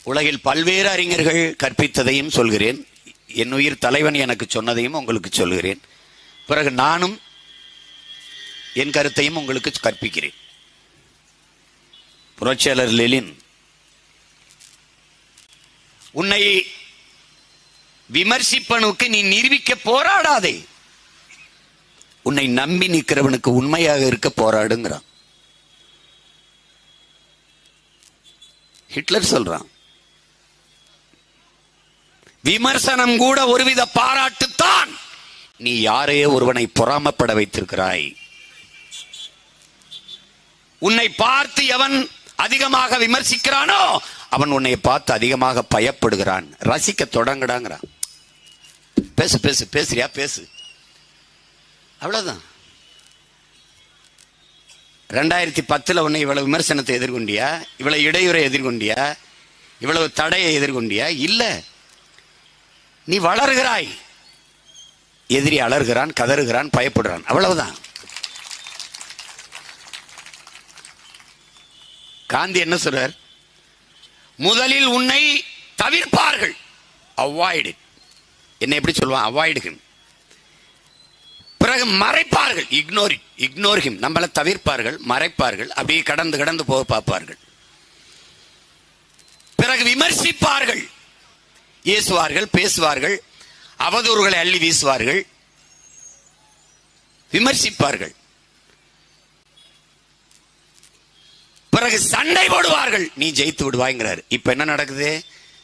உலகில் பல்வேறு அறிஞர்கள் கற்பித்ததையும் சொல்கிறேன், என் உயிர் தலைவன் எனக்கு சொன்னதையும் உங்களுக்கு சொல்கிறேன். பிறகு நானும் என் கருத்தையும் உங்களுக்கு கற்பிக்கிறேன். புரட்சியாளர் லெனின், உன்னை விமர்சிப்பனுக்கு நீ நிரூபிக்க போராடாதே, உன்னை நம்பி நிற்கிறவனுக்கு உண்மையாக இருக்க போராடுங்கிறான். ஹிட்லர் சொல்றான், விமர்சனம் கூட ஒருவித பாராட்டுத்தான், நீ யாரையோ ஒருவனை பொறாமப்பட வைத்திருக்கிறாய். உன்னை பார்த்து எவன் அதிகமாக விமர்சிக்கிறானோ அவன் உன்னை பார்த்து அதிகமாக பயப்படுகிறான். ரசிக்க தொடங்கடாங்கிறான். பேசு பேசு, பேசுறியா பேசு, அவ்வளவுதான். 2010 உன்னை இவ்வளவு விமர்சனத்தை எதிர்கொண்டியா, இவ்வளவு இடையூறை எதிர்கொண்டியா, இவ்வளவு தடையை எதிர்கொண்டியா? இல்ல, நீ வளர்கிறாய். எதிரி அலறுகிறான், கதறுகிறான், பயப்படுறான், அவ்வளவுதான். காந்தி என்ன சொல்றார்? முதலில் உன்னை தவிர்ப்பார்கள், அவாய்ட். என்ன எப்படி சொல்லுவான்? Avoid him. பிறகு மறைப்பார்கள், இக்னோர் ஹிம். நம்மள தவிர்ப்பார்கள், மறைப்பார்கள், அப்படியே கடந்து கடந்து போக பார்ப்பார்கள். பிறகு விமர்சிப்பார்கள், ஏசுவார்கள், பேசுவார்கள், அவதூறுகளை அள்ளி வீசுவார்கள், விமர்சிப்பார்கள். பிறகு சண்டை போடுவார்கள், நீ ஜெயித்து விடுவாய்ங்கிறார். இப்ப என்ன நடக்குது?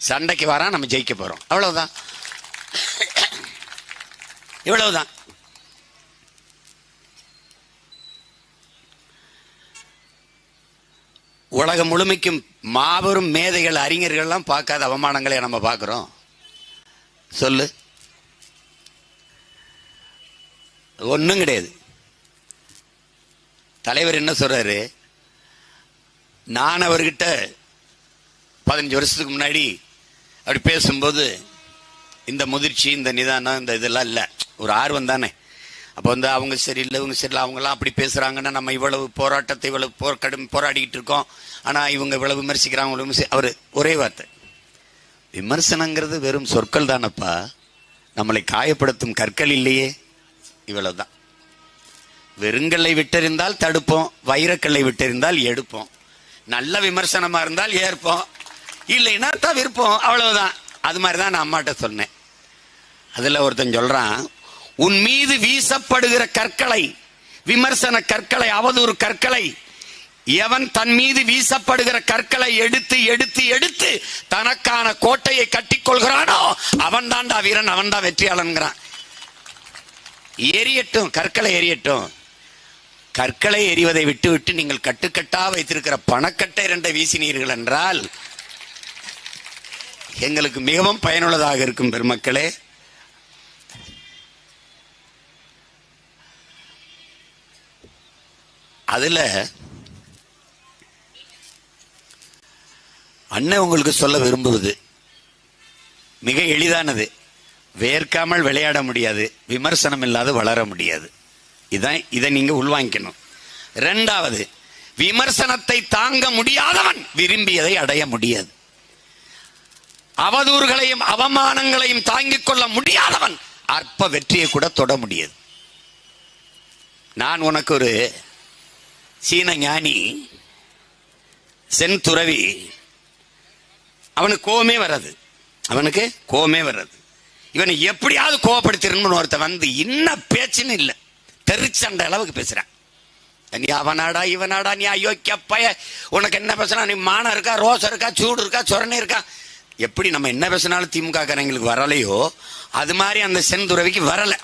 சண்டைக்கு வரா, நம்ம ஜெயிக்க போறோம், அவ்வளவுதான். இவ்வளவுதான். உலகம் முழுமைக்கும் மாபெரும் மேதைகள், அறிஞர்கள் எல்லாம் பார்க்காத அவமானங்களை நம்ம பார்க்கிறோம். சொல்லு, ஒன்றும் கிடையாது. தலைவர் என்ன சொல்றாரு? நான் அவர்கிட்ட 15 வருஷத்துக்கு முன்னாடி அப்படி பேசும்போது இந்த முதிர்ச்சி, இந்த நிதானம், இந்த இதெல்லாம் இல்லை, ஒரு ஆர்வம் தானே. அப்போ அவங்க சரியில்லை, இவங்க சரியில்லை, அவங்கெல்லாம் அப்படி பேசுறாங்கன்னா நம்ம இவ்வளவு போராட்டத்தை, இவ்வளவு போராடிக்கிட்டு இருக்கோம், ஆனா இவங்க இவ்வளவு விமர்சிக்கிறாங்க. அவர் ஒரே வார்த்தை, விமர்சனங்கிறது வெறும் சொற்கள் தானப்பா, நம்மளை காயப்படுத்தும் கற்கள் இல்லையே, இவ்வளவுதான். வெறுங்கல்லை விட்டறிந்தால் தடுப்போம், வைரக்கல்லை விட்டறிந்தால் எடுப்போம். நல்ல விமர்சனமா இருந்தால் ஏற்போம், இல்லைன்னா தவிர்ப்போம், அவ்வளவுதான். அது மாதிரிதான் நான் அம்மாட்ட சொன்னேன். அதுல ஒருத்தன் சொல்றான், உன் மீது வீசப்படுகிற கற்களை, விமர்சன கற்களை, அவதூறு கற்களை, எவன் தன் மீது வீசப்படுகிற கற்களை எடுத்து எடுத்து எடுத்து தனக்கான கோட்டையை கட்டிக்கொள்கிறானோ அவன் தான்டா வீரன், அவன் தான் வெற்றியாளன்கிறான். எரியட்டும், கற்களை எரியட்டும். கற்களை எறிவதை விட்டுவிட்டு நீங்கள் கட்டுக்கட்டா வைத்திருக்கிற பணக்கட்டை 2 வீசினீர்கள் என்றால் எங்களுக்கு மிகவும் பயனுள்ளதாக இருக்கும் பெருமக்களே. அதுல அண்ணன் உங்களுக்கு சொல்ல விரும்புவது மிக எளிதானது. வேர்க்காமல் விளையாட முடியாது, விமர்சனம் இல்லாத வளர முடியாது. இதை நீங்க உள்வாங்கிக்கணும். 2வது, விமர்சனத்தை தாங்க முடியாதவன் விரும்பியதை அடைய முடியாது. அவதூறுகளையும் அவமானங்களையும் தாங்கிக் கொள்ள முடியாதவன் அற்ப வெற்றியை கூட தொட முடியாது. நான் உனக்கு ஒரு சீன ஞானி சென் துறவி, அவனுக்கு கோவமே வராது. இவனை எப்படியாவது கோவப்படுத்திடணும்னு ஒருத்தன் வந்து இன்ன பேச்சுன்னு இல்லை, தெரிச்சண்ட அளவுக்கு பேசுறான். நீ அவனாடா இவனாடா, நீ அயோக்கிய பய, உனக்கு என்ன பேசுனா, நீ மானம் இருக்கா, ரோசம் இருக்கா, சூடு இருக்கா, சொரணை இருக்கா. எப்படி நம்ம என்ன பேசினாலும் திமுக காரங்களுக்கு வரலையோ அது மாதிரி அந்த செந்துறவிக்கு வரல.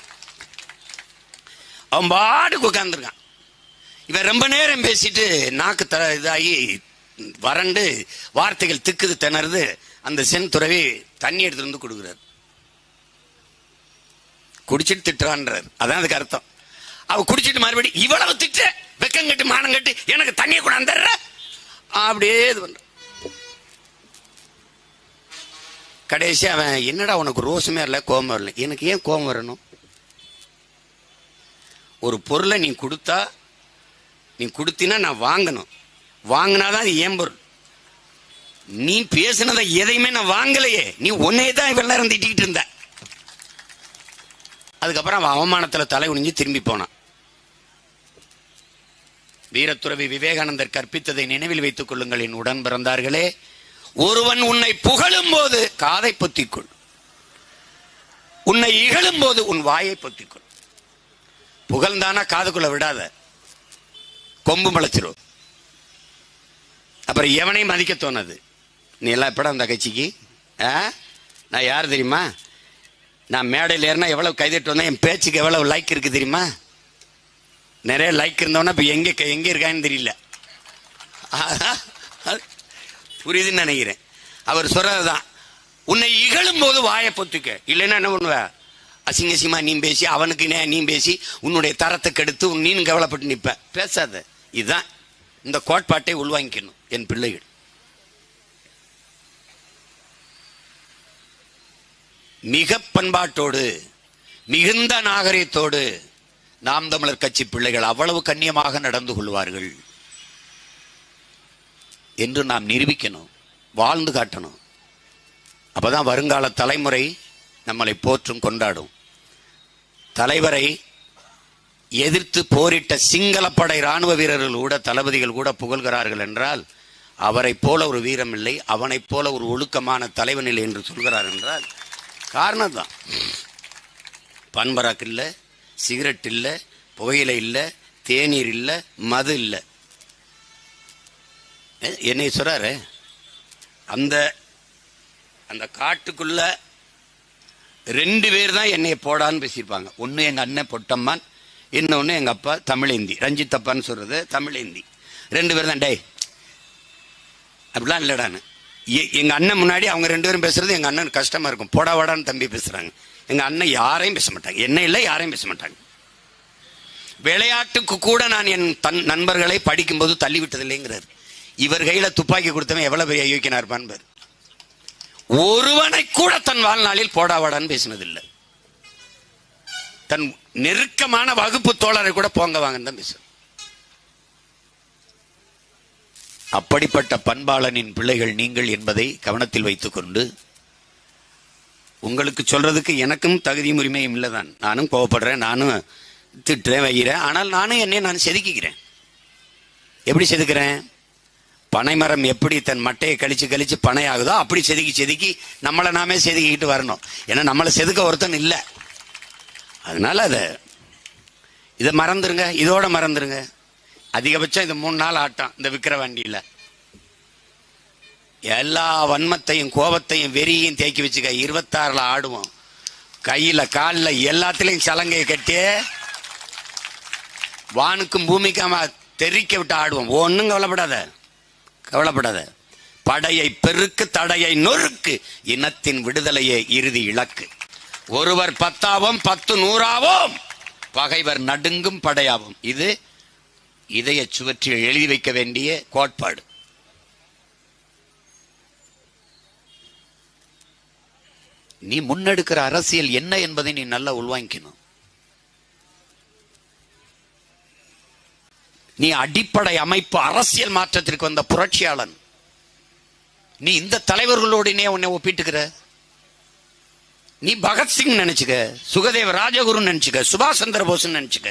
அவன் பாட்டுக்கு உட்கார்ந்துருக்கான். இவன் ரொம்ப நேரம் பேசிட்டு நாக்கு இதாகி வறண்டு வார்த்தைகள் திக்குது, திணறுது. அந்த சென் துறவி தண்ணி எடுத்துட்டு வந்து கொடுக்குறாரு. குடிச்சிட்டு திட்டுறான்றார், அதான் அதுக்கு அர்த்தம். அவ குடிச்சிட்டு மறுபடி இவ்வளவு திட்ட, வெக்கம் கட்டு மானம் கட்டு எனக்கு தண்ணியை கூட அந்த அப்படியே இது பண்ற. கடைசி அவன், என்னடா உனக்கு ரோசமே இல்லை, கோபம் வரல. எனக்கு ஏன் கோபம் வரணும்? ஒரு பொருளை நீ கொடுத்தா, நீ கொடுத்தினா நான் வாங்கணும், வாங்கினாதான் அது ஏன் பொருள். நீ பேசினதை எதையுமே நான் வாங்கலையே, நீ ஒன்னே தான் இவ்வளவு நேரம் திட்டிக்கிட்டு இருந்த. அதுக்கப்புறம் அவன் அவமானத்தில் தலை குனிஞ்சு திரும்பி போனான். வீரத்துறவி விவேகானந்தர் கற்பித்ததை நினைவில் வைத்துக் கொள்ளுங்கள் என் உடன் பிறந்தார்களே. ஒருவன் உன்னை புகழும் போது காதை பொத்திக்கொள், உன்னை இகழும் போது உன் வாயை பொத்திக்கொள். புகழ்ந்தானா காதுக்குள்ள விடாத, கொம்பு முளைச்சிரும். அப்புறம் எவனையும் மதிக்க தோணாது. நீ எல்லாம் எப்படா அந்த கட்சிக்கு? நான் யார் தெரியுமா? நான் மேடையில் ஏறினா எவ்வளவு கைதட்டு வந்தேன், என் பேச்சுக்கு எவ்வளவு லைக் இருக்கு தெரியுமா? நிறைய லைக் இருந்தவனா இப்போ எங்கே இருக்கான்னு தெரியல. புரியுதுன்னு நினைக்கிறேன். அவர் சொல்றதுதான், உன்னை இகழும் போது வாயை பொத்துக்க. இல்லைன்னா என்ன பண்ணுவ? அசிங்கசியமா நீ பேசி, அவனுக்கு நீ பேசி உன்னுடைய தரத்தை கெடுத்து நீனும் கவலைப்பட்டு நிற்ப. பேசாத. இதுதான் இந்த கோட்பாட்டை உள்வாங்கிக்கணும் என் பிள்ளைகள். மிக பண்பாட்டோடு மிகுந்த நாகரிகத்தோடு நாம் தமிழர் கட்சி பிள்ளைகள் அவ்வளவு கண்ணியமாக நடந்து கொள்வார்கள் என்று நாம் நிரூபிக்கணும், வாழ்ந்து காட்டணும். அப்பதான் வருங்கால தலைமுறை நம்மளை போற்றும் கொண்டாடும். தலைவரை எதிர்த்து போரிட்ட சிங்களப்படை இராணுவ வீரர்கள் கூட, தளபதிகள் கூட புகழ்கிறார்கள் என்றால் அவரை போல ஒரு வீரம் இல்லை, அவனைப் போல ஒரு ஒழுக்கமான தலைவன் இல்லை என்று சொல்கிறார் என்றால் காரணம் தான். பன்பராக்கு இல்லை, சிகரெட் இல்லை, புகையிலை இல்லை, தேநீர் இல்லை, மது இல்லை. என்னை சொல்றாரு, அந்த அந்த காட்டுக்குள்ள 2 பேர் தான் என்னைய போடான்னு பேசியிருப்பாங்க. ஒன்று எங்கள் அண்ணன் பொட்டம்மான், இன்னொன்று எங்கள் அப்பா தமிழேந்தி, ரஞ்சித் அப்பான்னு சொல்றது தமிழேந்தி. 2 பேர் தான். டே அப்படிலாம் இல்லடான்னு. எங்கள் அண்ணன் முன்னாடி அவங்க 2 பேரும் பேசுறது எங்கள் அண்ணன் கஷ்டமா இருக்கும். போடா வாடான்னு தம்பி பேசுறாங்க. எங்கள் அண்ணன் யாரையும் பேச மாட்டாங்க, என்ன இல்லை யாரையும் பேச மாட்டாங்க. விளையாட்டுக்கு கூட நான் என் நண்பர்களை படிக்கும்போது தள்ளிவிட்டதில்லைங்கிறார். இவர் கையில துப்பாக்கி கொடுத்தவன் எவ்வளவு பெரிய யோக்கியனா இருப்பான் பார். ஒருவனை கூட தன் வாழ்நாளில் போடாவாடான்னு பேசினதில்லை. தன் நெருக்கமான வகுப்பு தோழரை கூட போங்க வாங்கன்னு தான் பேச. அப்படிப்பட்ட பண்பாளனின் பிள்ளைகள் நீங்கள் என்பதை கவனத்தில் வைத்துக் கொண்டு, உங்களுக்கு சொல்றதுக்கு எனக்கும் தகுதியும் உரிமையும் இல்லைதான். நானும் கோவப்படுறேன், நானும் திட்டுறேன், வைக்கிறேன். ஆனால் நானும் என்னை நான் செதுக்கிக்கிறேன். எப்படி செதுக்கிறேன்? பனைமரம் எப்படி தன் மட்டையை கழிச்சு கழிச்சு பனை ஆகுதோ அப்படி செதுக்கி செதுக்கி நம்மளை நாமே செதுக்கிட்டு வரணும். ஏன்னா நம்மளை செதுக்க ஒருத்தன் இல்லை. அதனால இதை மறந்துருங்க, இதோட மறந்துருங்க. அதிகபட்சம் இது 3 நாள் ஆட்டம் இந்த விக்கிரவாண்டியில். எல்லா வன்மத்தையும் கோபத்தையும் வெறியையும் தேக்கி வச்சுக்க. 26 ஆடுவோம். கையில காலில் எல்லாத்திலையும் சலங்கையை கட்டி வானுக்கும் பூமிக்காம தெரிக்க விட்டு ஆடுவோம். ஒன்னும் கவலைப்படாத. படையை பெருக்கு, தடையை நொறுக்கு, இனத்தின் விடுதலையே இறுதி இலக்கு. ஒருவர் 10ஆவோம், 10 100ஆவோம், பகைவர் நடுங்கும் படையாவும். இது இதய சுவற்றில் எழுதி வைக்க வேண்டிய கோட்பாடு. நீ முன்னெடுக்கிற அரசியல் என்ன என்பதை நீ நல்லா உள்வாங்கிக்கணும். நீ அடிப்படை அமைப்பு அரசியல் மாற்றத்திற்கு வந்த புரட்சியாளன். நீ இந்த தலைவர்களோடு உன்னை ஒப்பிட்டுக்கிற. நீ பகத்சிங் நினைச்சுக்க, சுகதேவ ராஜகுரு நினைச்சுக்க, சுபாஷ் சந்திர போஸ் நினைச்சுக்க,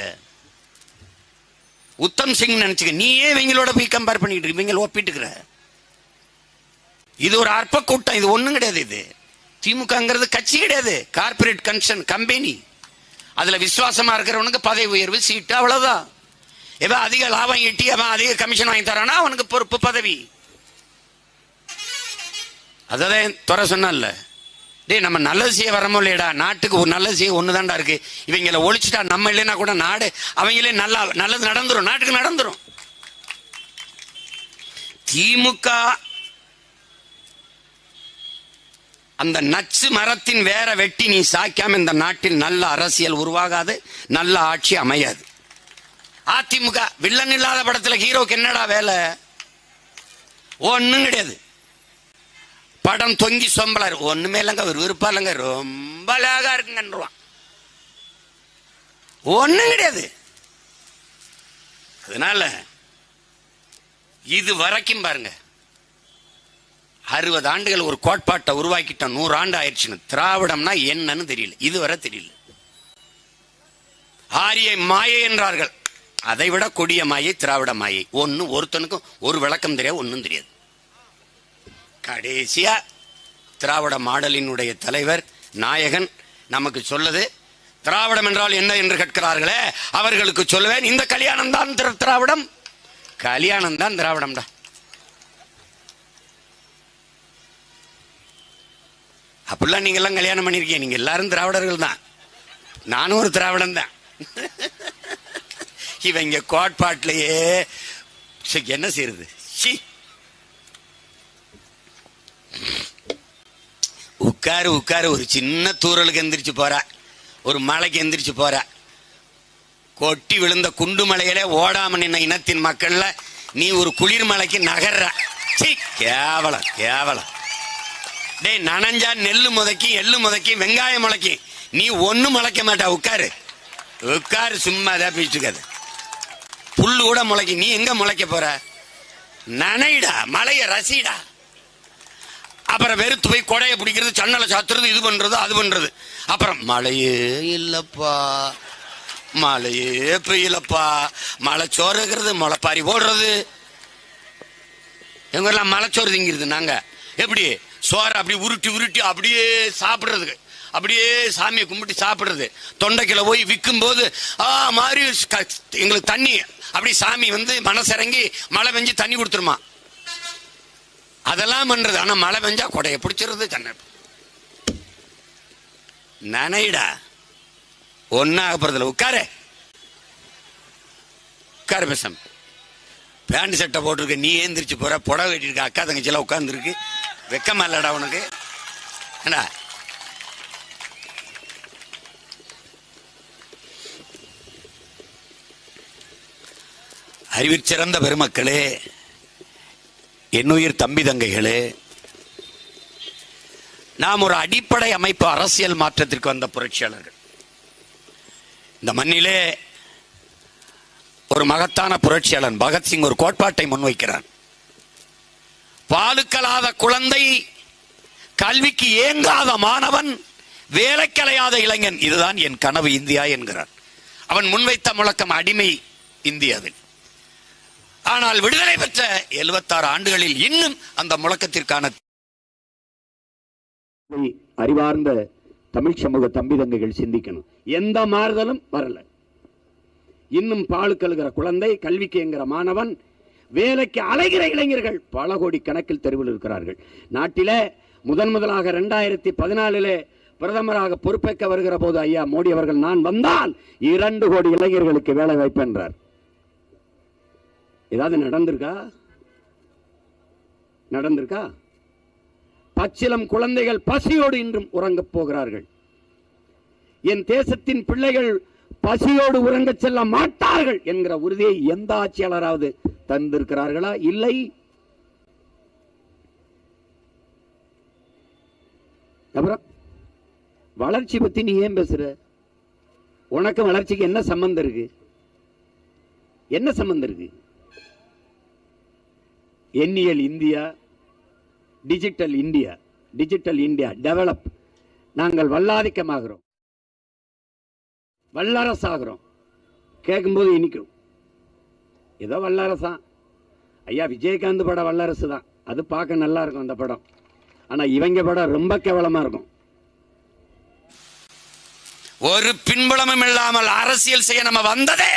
உத்தம் சிங் நினைச்சுக்க. நீயே இவங்களோட போய் கம்பேர் பண்ணிட்டு இவங்க ஒப்பிட்டுக்கிற. இது ஒரு அற்ப கூட்டம், இது ஒண்ணும் கிடையாது. இது திமுகங்கிறது கட்சி கிடையாது, கார்பரேட் கன்சர்ன் கம்பெனி. அதுல விசுவாசமா இருக்கிறவனுக்கு பதவி உயர்வு, சீட்டு, அவ்வளவுதான். எவன் அதிக லாபம் ஈட்டி அவன் அதிக கமிஷன் வாங்கி தரானா அவனுக்கு பொறுப்பு, பதவி. அதான் துறை சொன்னல, டே நம்ம நல்லது செய்ய வரமோ இல்லையடா, நாட்டுக்கு ஒரு நல்லது செய்ய ஒண்ணுதான்டா இருக்கு. இவங்களை ஒழிச்சுட்டா நம்ம இல்லைன்னா கூட நாடு அவங்களே நல்லது நடந்துரும், நாட்டுக்கு நடந்துரும். திமுக அந்த நச்சு மரத்தின் வேற வெட்டி நீ சாய்க்காம இந்த நாட்டில் நல்ல அரசியல் உருவாகாது, நல்ல ஆட்சி அமையாது. அதிமுக வில்லன் இல்லாத படத்துல ஹீரோக்கு என்னடா வேலை? ஒண்ணும் கிடையாது. படம் தொங்கி சொம்பலாரு, ஒண்ணுமே இல்லைங்க, ஒரு விருப்பம் இல்லைங்க, ரொம்ப அழகா இருக்குங்கன்றான். ஒண்ணும் கிடையாது. அதனால இது வரைக்கும் பாருங்க, 60 ஆண்டுகள் ஒரு கோட்பாட்டை உருவாக்கிட்டோம், 100 ஆண்டு ஆயிடுச்சுன்னு. திராவிடம்னா என்னன்னு தெரியல, இதுவரை தெரியல. ஆரிய மாயை என்றார்கள், அதை விட கொடிய மாயை திராவிட மாயை. ஒருத்தனுக்கும் ஒரு விளக்கம் தெரியாது, ஒன்னும் தெரியாது. கடைசியா திராவிட மாடலினுடைய தலைவர் நாயகன் நமக்கு சொல்லுது, திராவிடம் என்றால் என்ன என்று கேட்கிறார்களே அவர்களுக்கு சொல்லுவேன், இந்த கல்யாணம் தான் திராவிடம், கல்யாணம் தான் திராவிடம்டா. அப்படிலாம் நீங்க எல்லாம் கல்யாணம் பண்ணிருக்கீங்க, நீங்க எல்லாரும் திராவிடர்கள் தான், நானும் ஒரு திராவிடம் தான். இவங்க கோட்பாட்டிலேயே என்ன செய்யறது? உட்காரு உட்காரு, ஒரு சின்ன தூரலுக்கு எந்திரிச்சு போற, ஒரு மலைக்கு எந்திரிச்சு போற, கொட்டி விழுந்த குண்டு மலையில ஓடாம நின்ன இனத்தின் மக்கள்ல நீ ஒரு குளிர் மலைக்கு நகர்ற. கேவலம் கேவலம். டேய், நனஞ்சா நெல்லு முதக்கி எள்ளு முதக்கி வெங்காயம் முளைக்கி, நீ ஒன்னும் முளைக்க மாட்டா. உட்காரு உட்காரு, சும்மா ஏதாவது பேசிட்டு. புல்லு கூட முளைக்கி, நீ எங்க முளைக்க போற? நனைடா, மலைய ரசிடா. அப்புறம் வெறுத்து போய் கொடையை பிடிக்கிறது, சன்னலை சாத்துறது, இது பண்றது அது பண்றது. அப்புறம் மழையே இல்லப்பா, மழையே பெய்யலப்பா, மழை சோறுகிறது, முளைப்பாரி போடுறது. எங்க எல்லாம் மலைச்சோறு திங்கிறது. நாங்க எப்படி சோறு அப்படி உருட்டி உருட்டி அப்படியே சாப்பிடுறதுக்கு, அப்படியே சாமியை கும்பிட்டு சாப்பிடுறது. தொண்டைக்குள்ள போய் விற்கும் போது மாதிரி எங்களுக்கு தண்ணி அப்படி சாமி மனசிறங்கி மழை பெஞ்சு தண்ணி கொடுத்துருமா, அதெல்லாம் பண்றது. ஆனா மழை பெஞ்சா கொடையை பிடிச்சிருது, தண்ணி நனைடா, ஒன்னாக போறதுல. உட்காரு உட்காரு, பேசாம பேண்ட் சட்டை போட்டிருக்க, நீ ஏந்திரிச்சு போற, புடவை கட்டிருக்க, அக்கா தங்கச்சி எல்லாம் உட்கார்ந்து இருக்கு, வெக்கமா இல்லடா உனக்கு? என்ன அறிவிற்சிறந்த பெருமக்களே, என்னுயிர் தம்பி தங்கைகளே, நாம் ஒரு அடிப்படை அமைப்பு அரசியல் மாற்றத்திற்கு வந்த புரட்சியாளர்கள். இந்த மண்ணிலே ஒரு மகத்தான புரட்சியாளன் பகத்சிங் ஒரு கோட்பாட்டை முன்வைக்கிறான். பாலுக்கலாத குழந்தை, கல்விக்கு ஏங்காத மாணவன், வேலைக்கலையாத இளைஞன், இதுதான் என் கனவு இந்தியா என்கிறான். அவன் முன்வைத்த முழக்கம் அடிமை இந்தியாவில். ஆனால் விடுதலை பெற்ற 76 ஆண்டுகளில் இன்னும் அந்த முழக்கத்திற்கான அறிவார்ந்த தமிழ் சமூக தம்பி தங்கைகள் சிந்திக்கணும். எந்த மாறுதலும் வரல. இன்னும் பாலுக்கழுகிற குழந்தை, கல்விக்கு என்கிற மாணவன், வேலைக்கு அலைகிற இளைஞர்கள் பல கோடி கணக்கில் தெருவில் இருக்கிறார்கள். நாட்டிலே முதலாக 2014 பிரதமராக பொறுப்பேற்க வருகிற போது ஐயா மோடி அவர்கள், நான் வந்தால் 2 கோடி இளைஞர்களுக்கு வேலை வாய்ப்பு என்றார். ஏதாவது நடந்திருக்கா? நடந்திருக்கா? பச்சிலம் குழந்தைகள் பசியோடு இன்றும் உறங்கப் போகிறார்கள். என் தேசத்தின் பிள்ளைகள் பசியோடு உறங்க செல்ல மாட்டார்கள் என்கிற உறுதியை எந்த ஆட்சியாளராவது தந்திருக்கிறார்களா? இல்லை. அப்புறம் வளர்ச்சி பத்தி நீ ஏன் பேசுற? உனக்கு வளர்ச்சிக்கு என்ன சம்பந்தம் இருக்கு? என்ன சம்பந்தம் இருக்கு? எண்ணியல் India, digital India, digital India develop. நாங்கள் வல்லாதிக்கமாகிறோம், வல்லரசாகிறோம். கேட்கும்போது இனிக்கும், ஏதோ வல்லரசா. ஐயா விஜயகாந்த் படம் வல்லரசு தான், அது பார்க்க நல்லா இருக்கும் அந்த படம். ஆனா இவங்க படம் ரொம்ப கேவலமா இருக்கும். ஒரு பின்புலமும் இல்லாமல் அரசியல் செய்ய நம்ம வந்ததே,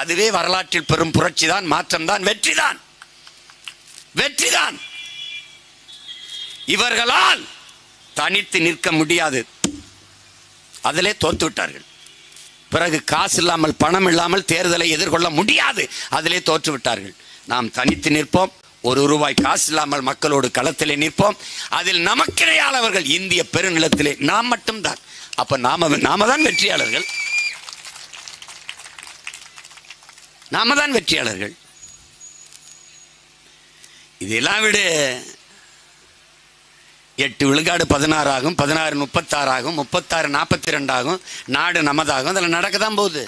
அதுவே வரலாற்றில் பெரும் புரட்சி தான், மாற்றம் தான், வெற்றி தான், வெற்றி தான். இவர்களால் தனித்து நிற்க முடியாது, அதிலே தோத்து விட்டார்கள். பிறகு காசு இல்லாமல் பணம் இல்லாமல் தேர்தலை எதிர்கொள்ள முடியாது, அதிலே தோற்று விட்டார்கள். நாம் தனித்து நிற்போம், ₹1 காசு இல்லாமல் மக்களோடு களத்திலே நிற்போம். அதில் நமக்கிடையாளவர்கள் இந்திய பெருநிலத்திலே நாம் மட்டும்தான். அப்ப நாம தான் வெற்றியாளர்கள், நாம தான் வெற்றியாளர்கள். இதெல்லாம் விட 8 விழுக்காடு 16 ஆகும், 16 36 ஆகும், 36 42 ஆகும், நாடு நமதாகும். அதில் நடக்க தான் போகுது.